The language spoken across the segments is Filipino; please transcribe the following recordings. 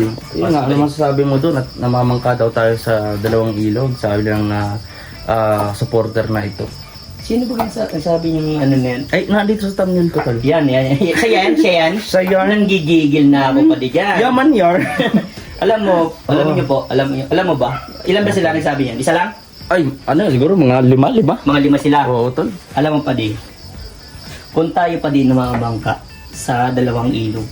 Yun nga, ano masasabi mo doon at namamangka daw tayo sa dalawang ilog, sabi lang na supporter na ito. Sino ba ang sabi niyo ano na yan? Ay, nandito sa thumbnail ko tol. Yan. Siya yan. Sa yan. Nanggigigil na ako pa di dyan. Yaman yar. Alam niyo po, alam mo ba? Ilan ba sila nagsabi niyan? Isa lang? Ay, ano siguro mga lima? Mga 5 sila. Oo, tol. Alam mo pa di, kung tayo pa di namamangka sa dalawang ilog.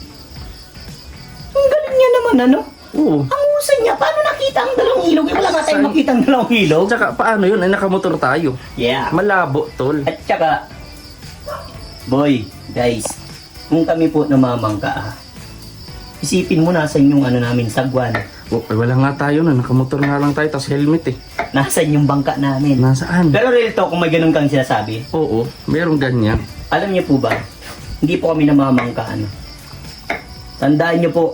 Ang galing niya naman ano? Oo. Ang husay niya, paano nakita ang dalawang ilog? Wala nga tayong makita ang dalawang ilog. Tsaka paano yun? Ay, nakamotor tayo. Yeah. Malabo, tol. At tsaka, boy, guys, kung kami po namamangka isipin mo nasan yung ano namin, sagwan. Oh, ay, wala nga tayo na. Nakamotor nga lang tayo, tapos helmet eh. Nasan yung bangka namin. Nasaan? Pero real talk, kung may ganun kang sinasabi, Oo, merong ganyan. alam niyo po ba, hindi po kami namamangka ano. Tandaan niyo po,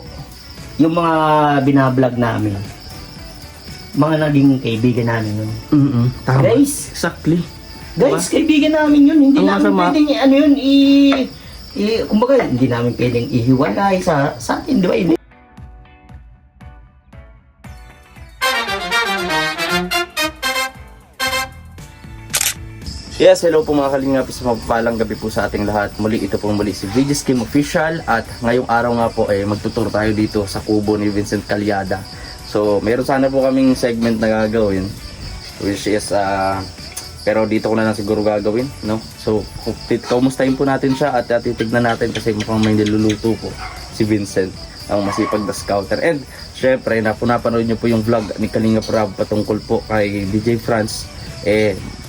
yung mga binablog namin, mga naging kaibigan namin yun. Tama. Guys, Exactly. guys, kaibigan namin yun. Hindi Ang namin masama. pwedeng ano yun, kumbaga, hindi namin pwedeng ihiwalay sa atin, di ba? Hindi. Yes, hello po mga kalingapis, mapagpalang gabi po sa ating lahat. Muli, ito pong muli si VG's Kim Official at ngayong araw nga po ay magtuturo tayo dito sa kubo ni Vincent Calyada. So, meron sana po kaming segment na gagawin which is, pero dito ko na lang siguro gagawin, no? So, kaumustahin po natin siya at titignan natin kasi mukhang may niluluto po si Vincent, ang masipag na scouter. And, syempre, napanood nyo po yung vlog ni Kalingap Rob patungkol po kay DJ Franz.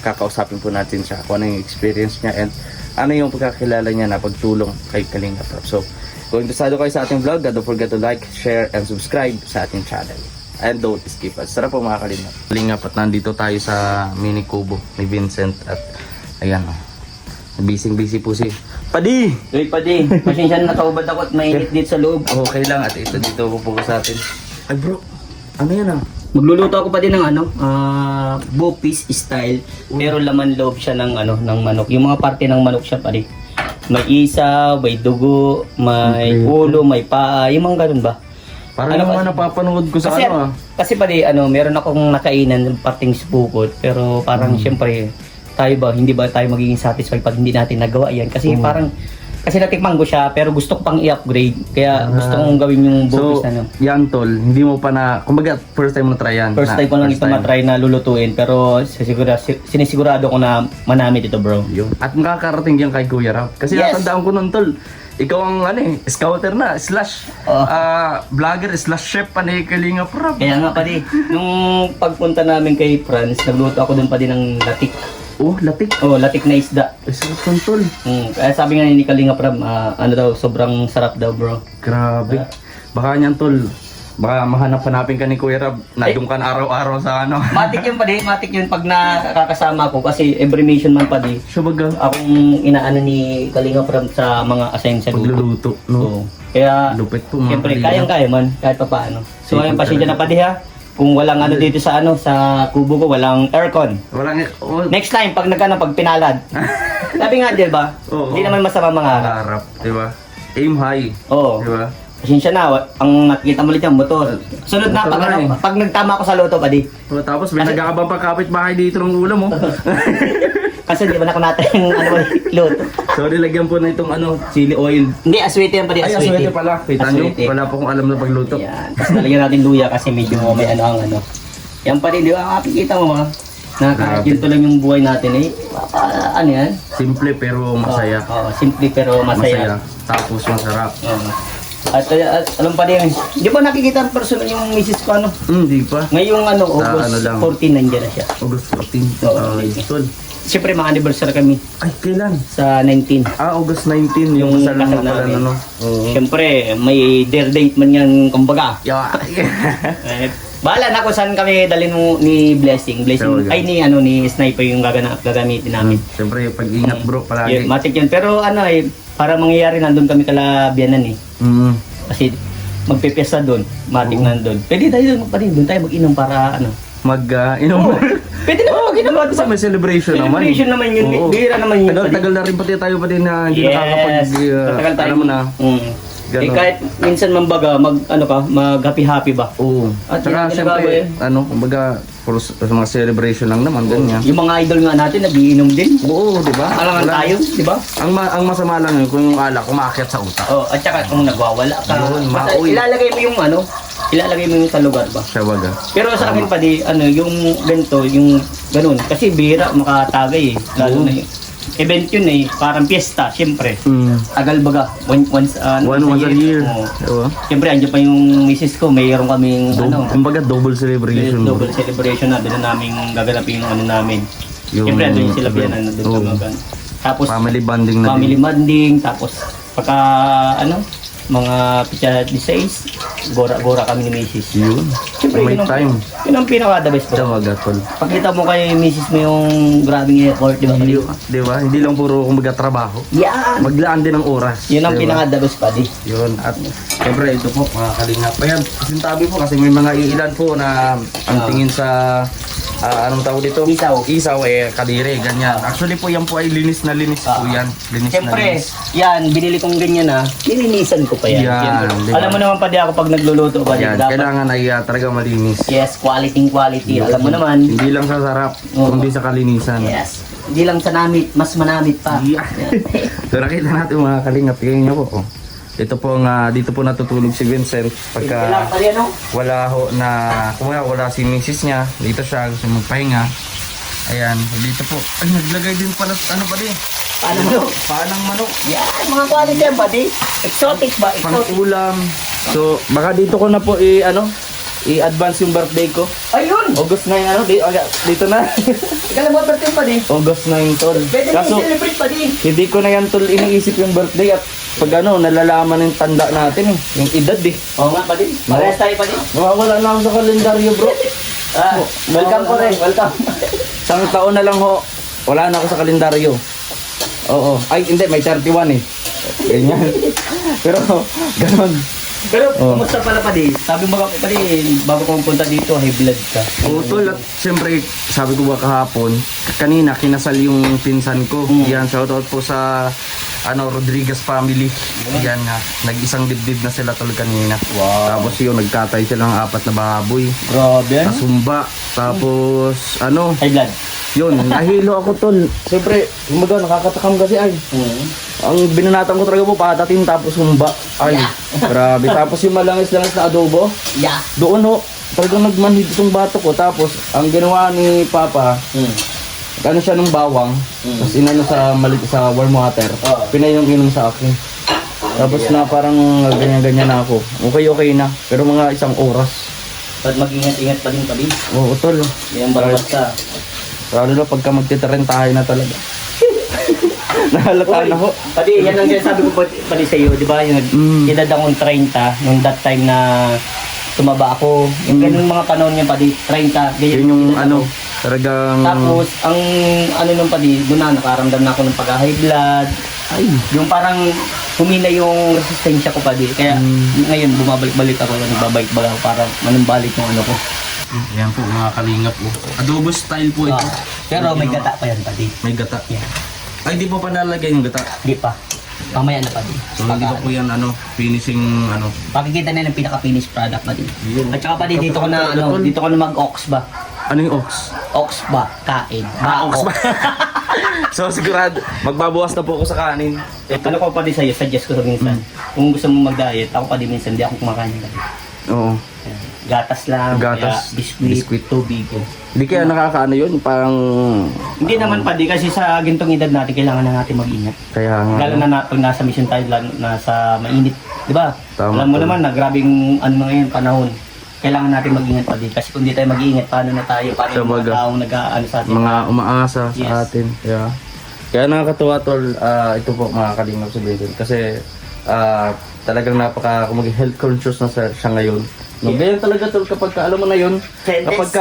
Kakausapin po natin siya kung ano yung experience niya and ano yung pagkakilala niya na pagtulong kay Kalingap Rob. So, kung interesado kayo sa ating vlog, don't forget to like, share, and subscribe sa ating channel. And don't skip us. Tara po mga Kalingap. Kalingap, at nandito tayo sa mini kubo ni Vincent at ayan o. Busy po si Padi! Uy, padi, pasensya na nakaubad ako at mainit dito sa loob. Okay lang at ito dito po sa atin. Ay bro, ano yan ah? Magluluto ako pa din ng bopis style, pero laman loob siya ng ng manok. Yung mga parte ng manok siya pa rin. May isaw, may dugo, may ulo, may paa, yung mga ganun ba? Parang yung mga napapanood ko sa Kasi, ano ah. kasi pa rin, meron akong nakainan ng parting spukot, pero parang siyempre, hindi ba tayo magiging satisfied pag hindi natin nagawa yan? Kasi kasi natikman ko siya, pero gusto ko pang i-upgrade. Kaya gusto kong gawin yung bopis na yan tol, hindi mo pa na, kumbaga first time mo na try yan. First time ko lang ito matry na lulutuin, pero sinisigurado ko na manamit ito, bro. Yun. At makakarating yan kay Kuya Rap. Kasi Yes! natandaan ko nun tol, ikaw ang scouter na, vlogger, chef pa ni Kalingap Rob. Kaya nga pa di, nung pagpunta namin kay Franz, nagluto ako dun pa din ng latik. Oh, latik. Oh, latik na isda. Sarap nun tol. Kaya sabi nga ni Kalingap Rob, sobrang sarap daw, bro. Grabe. Baka niyan tol, baka mahanap-hanapin ka ni Kuya Rab, nadung ka na araw-araw sa ano. Matik yun pag nakakasama ko kasi every mission man pa di. Subaga, Akong inaano ni Kalingap Rob sa mga assign sa grupo. pagluluto, no? So, kaya Lupit po mga siyempre Kalingap. kayang-kaya man kahit pa paano. So Sige, ayun, pasensya na pa di ha. Kung walang dito sa sa kubo ko, walang aircon. Walang, Next time pag pag pinalad. Sabi nga 'di ba? Oo. Hindi naman masama mangarap. harap, di ba? Aim high, Oo. di ba? Pasensya na, ang nakikita mo ulit yung motor. Sunod na Motor pag, na eh. pag nagtama ako sa loto pa di. So, tapos may nagkakabang pa kapitbahay dito ng ulam mo. Kasi di ba na natin yung loto. So nilagyan po na itong chili oil. Hindi, aswete yan pa di, Ay, aswete. aswete pala. Kita nyo, Aswete. wala po kong alam na pagluto. Yan. Tapos nalagyan natin luya kasi medyo may Yan pa rin, di ba? Makikita mo ba? Ganito lang yung buhay natin eh. Ano yan? Simple pero masaya. Oo, simple pero masaya. Tapos masarap. At alam pa rin, di ba nakikita ang personal yung misis ko Hindi pa. Ngayong August ano lang. 14 nandiyan na siya. August 14. Oo. Tol. Siyempre mga anniversary kami Ay, kailan? sa 19. August 19 yung kasal kasal na pala namin. Oo. Siyempre, may dare date man yan kumbaga. Yeah. Bahala na kung saan kami dalhin mo ni Blessing. Talaga. Ay ni Sniper yung gagamitin namin. Siyempre, pag-ingat bro, palagi. Yun, matik yun. Pero para mangyayari nandun kami kala Bianan eh. Kasi magpipesta doon, matik nandun. Pwede tayo doon tayo mag-inom para Mag-inom. Pwede naman mag-inom. Kasi may celebration naman. Celebration naman yun. Oo. Bihira naman yun. Tagal na rin pati tayo pati na hindi nakakapag... Tagal tayo. alam mo na. Ganun. kahit minsan mambaga, mag-happy-happy ba? Oo. At Tsaka yun ang syempre, ginagawa kumbaga, for mga celebration lang naman, ganyan. Yung mga idol nga natin, nagiinom din. Oo, di ba? Alangan Wala- tayo, di ba? Ang masama lang yun, kung yung alak, umakyat sa utak. Oh, at saka kung nagwawala ka, Yun, basta mauwi. ilalagay mo yung sa lugar ba? Siya baga. Pero sa akin pa yung ganito, yung ganun. Kasi bihira makatagay eh. Lalo Oo. na yung event yun eh. Parang piyesta, syempre. Agal baga. Once a Once a year. Oo. Oo. Syempre, andyan pa yung misis ko. Mayroon kaming Kumbaga, double celebration. double celebration na. Doon na namin gaganapin yung namin. Yung Syempre, andun yung sila event. biyanan. Doon Oo. kami. Tapos, Family bonding na family din. bonding. Tapos, pagka, mga pitsa 16, gora-gora kami ni misis. Yun. May time. Yun ang pinaka-the best Siya ko. baga, tol. Pakita mo kay misis mo yung grabing effort, di ba? Di ba? Hindi lang puro kumbaga trabaho. Yan! Maglaan din ng oras. Yun ang di ba? pinaka-the best, buddy. Yun. At siyempre, ito po, mga kalingap. Ayan, sintabi po kasi may mga iilan po na ang tingin sa anong tawag dito? Isaw. Isaw, kadire, ganyan. Actually po, yan po ay linis na linis po yan. Linis na Siyempre, linis. yan, binili kong ganyan nilinisan ko pa yan. Yan, Siyempre. di ba? Alam mo naman pa ako pag nagluluto pa Yan, dapat. kailangan ay talaga malinis. Yes, quality. Alam mo naman. Hindi lang sa sarap, Oo. kundi sa kalinisan. Yes. Hindi lang sa namit, mas manamit pa. Yeah. So nakita natin mga kalingap, tingnan niyo po. Ito po dito po natutulog si Vincent pagka Kailangan pa rin, wala ho na wala si misis niya, dito siya gusto magpahinga. Ayan, dito po. Ay, naglagay din pala ano pa din. Paano mo? Paanang manok, Yan, mga quality yan, buddy. Exotic ba? Exotic. pang-ulam. So, baka dito ko na po i-advance yung birthday ko. Ayun! August 9 dito na. Ikaw lang mo birthday, buddy. August 9 tol. Pwede Kaso na i-celebrate, buddy. hindi ko na yan tol iniisip yung birthday at pag nalalaman yung tanda natin yung edad Oo nga, buddy. Parehas tayo, buddy. Wala na ako sa kalendaryo bro. Welcome po rin. Welcome. Isang taon na lang ho. Wala na ako sa kalendaryo. Oo. Ay, hindi. May 31 eh. Ganyan. Pero, ganun. Pero, Oh. kumusta pala, buddy? Sabi mo buddy, bago kong punta dito, high blood ka. Oo, tol. At siyempre, sabi ko ba kahapon, kanina, kinasal yung pinsan ko. Yan, shoutout po sa Rodriguez family. Yan nga. Nag-isang dibdib na sila tol kanina. Wow. Tapos yun, nagtatay silang 4 na baboy. Grabe, Kasumba. Tapos, High blood. yun, nahilo ako tol. Siyempre, kumbaga, nakakatakam kasi ay. Ang binanatan ko talaga po, patatin tapos humba. Ay, grabe. Tapos yung malangis-langis na adobo, Yeah. doon ho, talagang nagmanhid itong bato ko. Tapos, ang ginawa ni Papa, ano siya ng bawang, tapos inano sa warm water, Oo. pinainom-inom sa akin. Tapos na parang ganyan-ganyan na ako. Okay na. Pero mga isang oras. Ba't mag-ingat-ingat pa din, buddy? Oo, tol. Yan basta. Lalo na pagka magtitarentahe na talaga. Nahalata na ho. Pati, yan ang sinasabi ko pati sa iyo, di ba? Yung edad akong 30, nung that time na tumaba ako. Yung ganun mga panahon niya pati, 30. Yun yung talagang... Tapos, ang nung pati, doon na nakaramdam na ako ng pag-high blood. Ay, Yung parang humina yung resistensya ko pati. Kaya ngayon, bumabalik-balik ako, nagbabalik-balik ako para manumbalik yung ano ko. yan po mga kalingap po. Adobo style po ito. Pero may gata pa yan pati. May gata. Yan. Ay, di po pa nalagay yung gata. Di pa. Mamaya na pati. So, hindi pa po yan finishing Pakikita na ng pinaka-finished product pati. Yun. At saka pati dito ko na dito ko na mag-ox ba? Ano yung ox? Ox ba? Kain. Ox ba? So sigurado, magbabawas na po ako sa kanin. Ano ko pati sa'yo, suggest ko sa minsan. Kung gusto mo mag-diet, ako pati minsan, hindi ako kumakain ng diet. Oo. Gatas lang, Gatas, kaya biskuit, tubig. Hindi kaya nakakaano yun, parang... Hindi naman pati kasi sa gintong edad natin, kailangan na natin mag-ingat. Kaya nga. Lalo na pag nasa mission tayo, lalo nasa mainit. Di ba? Tama Alam mo po. naman na grabing ano na ngayon, panahon. Kailangan natin mag-ingat pati. Kasi kung di tayo mag-ingat, paano na tayo? Paano yung mga Sabagay. taong nag-ano sa atin? Mga umaasa Yes. sa atin. Kaya nakakatuwa tol, ito po mga kalingap sa Vincent. Kasi talagang health conscious na siya ngayon. No, ganyan talaga tol kapag alam mo na yun, kapag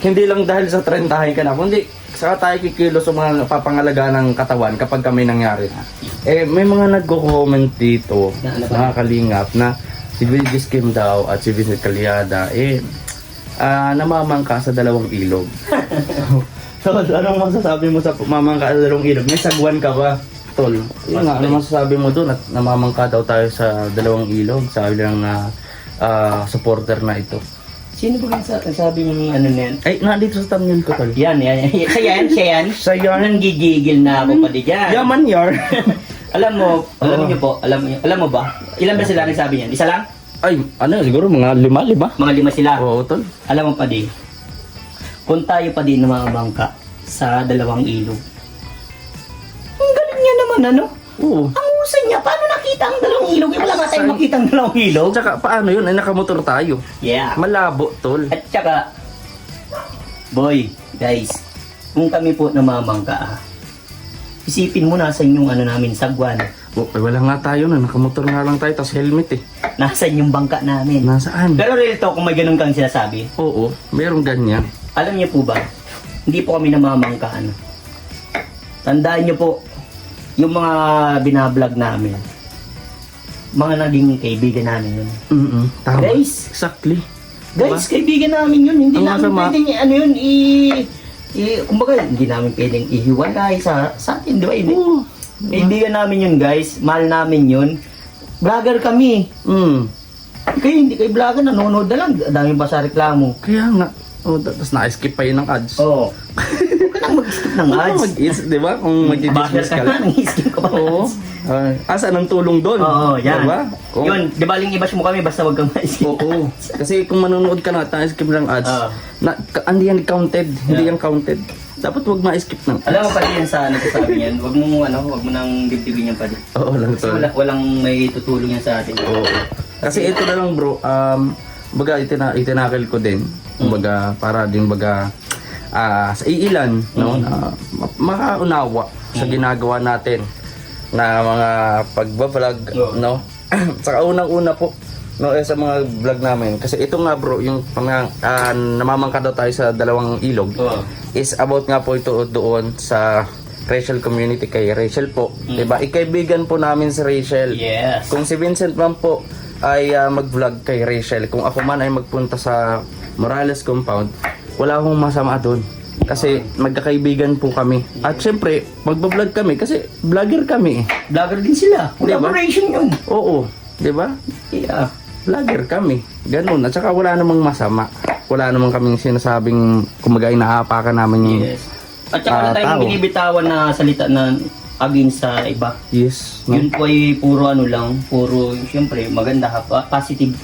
hindi lang dahil sa trentahin ka na, kundi saka tayo kikilos sa mga papangalaga ng katawan kapag may nangyari na. May mga nagko-comment dito, Na ano ba? mga kalingap, na si Vilgis Kim daw at si Vincent Calyada, namamangka sa dalawang ilog. So, anong masasabi mo sa mamangka sa dalawang ilog? May sagwan ka ba? tol. Yun nga, ano masasabi mo doon at namamangka daw tayo sa dalawang ilog, sabi lang na supporter na ito. Sino ba sabi mo ano na yan? Ay, nandito sa thumbnail ko tol. Yan. Siya yan. Siya yan. Nanggigigil na ako pa di dyan. Yaman yar. Alam niyo po, alam mo ba? Ilan ba sila nagsabi niyan? Isa lang? Ay, ano, siguro mga lima? Mga 5 sila. Oo, tol. Alam mo pa di, kung tayo pa di na mga bangka sa dalawang ilog. Ang galing niya naman, ano? Oo. Ang husay niya, paano nakita ang dalawang ilog? Wala nga tayong makita ang dalawang ilog. Tsaka, paano yun? Ay, nakamotor tayo. Yeah. Malabo, tol. At saka, boy, guys, kung kami po namamangka, isipin mo nasa yung ano namin, sagwan. Oh, ay, wala nga tayo na. Nakamotor nga lang tayo, tas helmet eh. Nasaan yung bangka namin? Nasaan? Pero real talk, kung may ganun kang sinasabi, Oo, merong ganyan. alam niyo po ba, hindi po kami namamangka, ano. Tandaan niyo po, yung mga binablog namin, mga naging kaibigan namin yun. Tama. Guys, Exactly. Guys, kaibigan namin yun. Hindi Ang namin masama. pwedeng, ano yun, kumbaga, hindi namin pwedeng ihiwalay sa atin, di ba? Oo. Kaibigan namin yun, guys. Mahal namin yun. Vlogger kami. Kayo, hindi kayo vlogger, nanonood na lang. Dami pa sa reklamo. Kaya nga. Oh, tapos na-skip pa yun ng ads. Oo. Huwag ka nang mag-skip ng ads. Mag-is, di ba? Kung mag-dismiss ka lang. Nang-skip ka pa ng Oo. ads. Asa ng tulong doon? Oo, yan. Diba? Oo. Yun, di ba lingibash mo kami basta wag kang ma-skip. Oo. Kasi kung manonood ka na at na-skip ng ads, Oo. hindi yan counted. Hindi Yeah. yan counted. Dapat wag ma-skip ng ads. Alam mo pala yan sa nagsasabi niyan, wag mo nang dibdibin yan pala. Oo lang Kasi tol. walang may tutulong yan sa atin. Oo. Kasi ito na lang bro, baga itinakil ko din. Baga para din baga sa iilan, no, na makaunawa sa ginagawa natin na mga pagba-vlog, no. Saka unang-una po no sa mga vlog namin kasi ito nga bro yung namamangka daw tayo sa dalawang ilog is about nga po ito doon sa racial community kay Rachel po, 'di ba? Ikaibigan po namin si Rachel. Yes. Kung si Vincent man po ay mag-vlog kay Rachel, kung ako man ay magpunta sa Morales compound, wala akong masama doon. Kasi magkakaibigan po kami. At syempre, magbablog kami kasi vlogger kami. Vlogger din sila. Diba? Collaboration yun. Oo, 'di ba? Yeah. Vlogger kami. Ganun. At saka wala namang masama. Wala namang kaming sinasabing kumaga inaapakan namin yung Yes. At saka wala tayong tao. binibitawan na salita na against sa iba. Yes. No? Yun po ay puro ano lang, puro siyempre maganda, positive.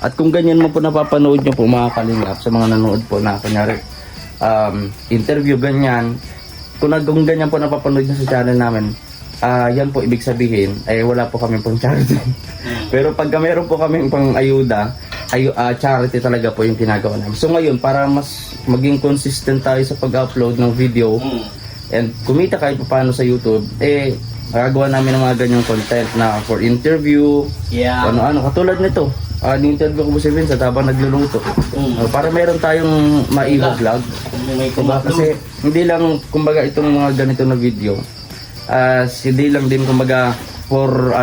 At kung ganyan mo po napapanood nyo po mga kalingap sa mga nanood po na kunyari interview ganyan, kung ganyan po napapanood nyo sa channel namin, yan po ibig sabihin ay wala po kami pong charity. Pero pagka meron po kaming pang ayuda, charity talaga po yung ginagawa namin. So ngayon, para mas maging consistent tayo sa pag-upload ng video and kumita kahit paano sa YouTube, magagawa namin ng mga ganyang content na for interview, Yeah. ano-ano, katulad nito. Ni-interview ko po si Vincent habang nagluluto. Para meron tayong ma-vlog. May Diba? Kasi hindi lang, kumbaga, itong mga ganito na video, hindi lang din, kumbaga, for,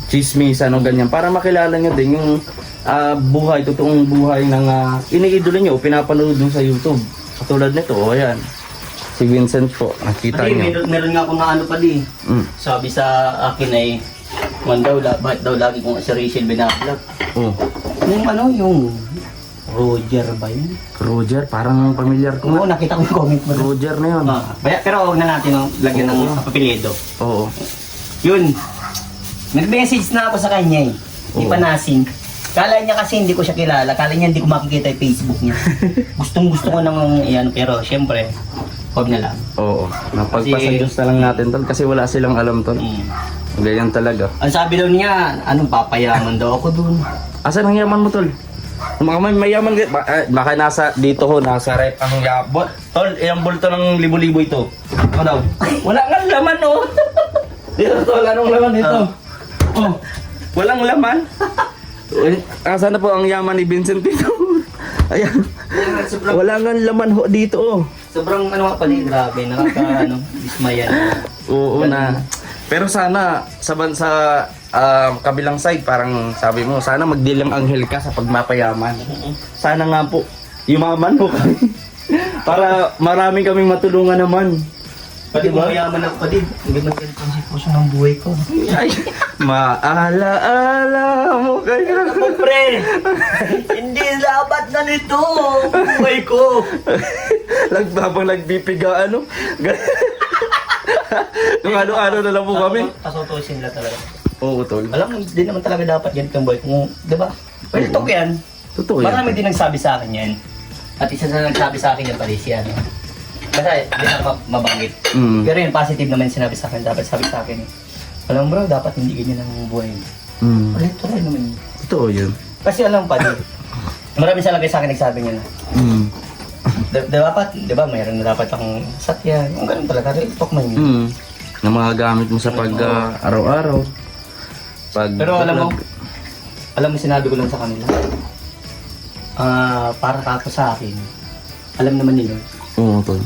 chismis, ganyan. Para makilala nyo din yung buhay, totoong buhay ng iniidolo nyo, pinapanood nyo sa YouTube. Katulad nito, ayan. Si Vincent po, nakita nyo. meron nga ako na ano pa di. Sabi sa akin ay, bakit daw lagi kong si Rachel binablog? Oh. Yung Roger ba yun? Roger, parang familiar ko. Oo, nakita ko yung comment mo. Roger na yun. Pero huwag na natin lagyan ng apelyido. Oo. Yun. Nag-message na ako sa kanya eh. Di pa nasin. Kala niya kasi hindi ko siya kilala. Kala niya hindi ko makikita yung Facebook niya. Gustong-gusto ko nang iyan. Pero syempre, huwag na lang. Oo. Napagpasadyos na lang natin tol kasi wala silang alam tol. Ganyan talaga. Ang sabi daw niya, papayaman daw ako dun. Asan ang yaman mo tol? Mga mayaman, baka nasa dito ho, nasa rep ang yabot. Tol, ilang bulto ng libo-libo ito? Ano daw? Wala nga laman oh. Dito tol, anong laman dito? Oh, walang laman. Asan na po ang yaman ni Vincent dito? Ayan. Wala nga laman ho dito oh. Sobrang nga pala, grabe, dismayan. Oo na. Pero sana sa kabilang side, parang sabi mo, sana magdilang anghel ka sa pagmapayaman. Sana nga po, yumaman mo kami. Para marami kaming matulungan naman. Pati ba? Mayaman ako pa din. Hindi man ganito ang sitwasyon ng buhay ko. Ay, maalaala mo kaya. Pre, hindi dapat ganito ang buhay ko. Habang nagbipiga ano. Nung ano-ano na lang po kami. Kasutusin nila talaga. Oo, tol. Alam mo, hindi naman talaga dapat ganito ang buhay ko. Diba? Well, talk yan. Totoo yan. Marami din nagsabi sa akin yan. At isa sa nagsabi sa akin yan pala si ano. Basta, hindi na mabanggit. Mm. Pero yun, positive naman yung sinabi sa akin. Dapat sabi sa akin eh. Alam mo bro, dapat hindi ganyan ang buhay mo. Mm. Ito rin naman yun. Totoo yun. Kasi alam pa din. Marami sa lagay sa akin nagsabi niya na. Mm. Dapat, di ba, mayroon na dapat akong sakyan. Ang ganun talaga, real talk man yun. Mm. Na mga gamit mo sa pag araw-araw. Pag Pero alam mo sinabi ko lang sa kanila. Para kako sa akin, alam naman nila, Oo, tol.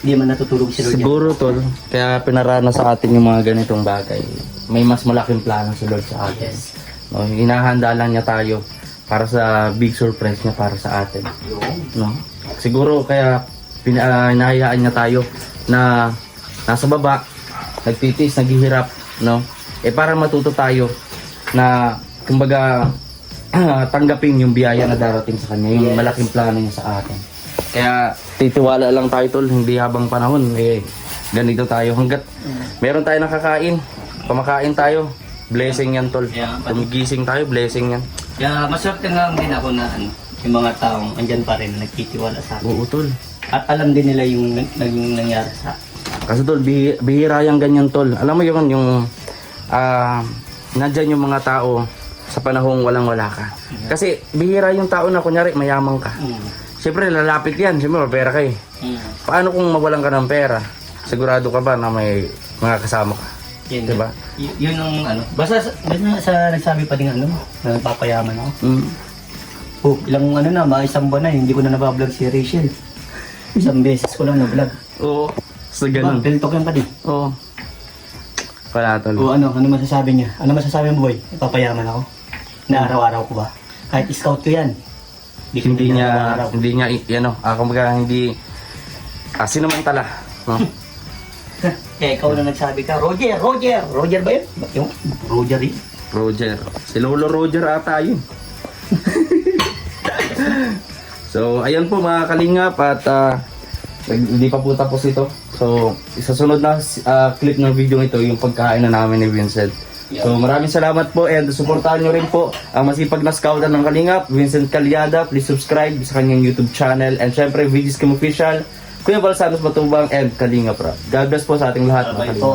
hindi man natutulog si Lord. Siguro, tol, kaya pinarana sa atin yung mga ganitong bagay. May mas malaking plano si Lord sa atin. Yes. No, hinahanda lang niya tayo para sa big surprise niya para sa atin. No? Siguro kaya hinahayaan niya tayo na nasa baba, nagtitiis, naghihirap, no? Para matuto tayo na kumbaga tanggapin yung biyaya na darating sa kanya, yung malaking plano niya sa atin. Kaya titiwala lang tayo, tol, hindi habang panahon ganito tayo hanggat meron tayo nakakain, pamakain tayo, blessing yan, tol. Yeah, Kumigising tayo, blessing yan. Kaya maswerte nga din ako na yung mga taong andyan pa rin nagtitiwala sa akin. Oo, tol. At alam din nila yung nangyari sa akin. Kasi tol, bihira yung ganyan, tol. Alam mo yun, yung nandyan yung mga tao sa panahong walang-wala ka. Kasi bihira yung tao na kunyari mayamang ka. Siyempre lalapit yan, siyempre pera ka eh. Paano kung mawalan ka ng pera? Sigurado ka ba na may mga kasama ka? Yan, Diba? Yun ang ano. Basta sa nagsabi pa din ano, na nagpapayaman ako. Oh, ilang ano na, mga isang buwan na, hindi ko na nabablog si Rachel. Isang beses ko lang na-vlog. Oo. So Diba? ganun. Real talk yan pa din. Oo. Wala, tol. O ano masasabi niya? Ano masasabi mo boy? Ipapayaman ako? Na araw-araw ko ba? Kahit scout ko yan. Hindi niya, araw-araw. hindi sinamantala. No? Ikaw na nagsabi ka, Roger ba yun? Yung Roger yun? Roger. Si Lolo Roger ata yun. So, ayan po mga kalingap at hindi pa po tapos ito. So, sa sunod na clip ng video ito, yung pagkain na namin ni Vincent. So, maraming salamat po and supportahan nyo rin po ang masipag na scoutan ng Kalingap, Vincent Calyada. Please subscribe sa kanyang YouTube channel and syempre, VG's Kim Official, Kuya Balsanos Matubang and Kalingap Rap. God bless po sa ating lahat. mga Bye Kalingap. po.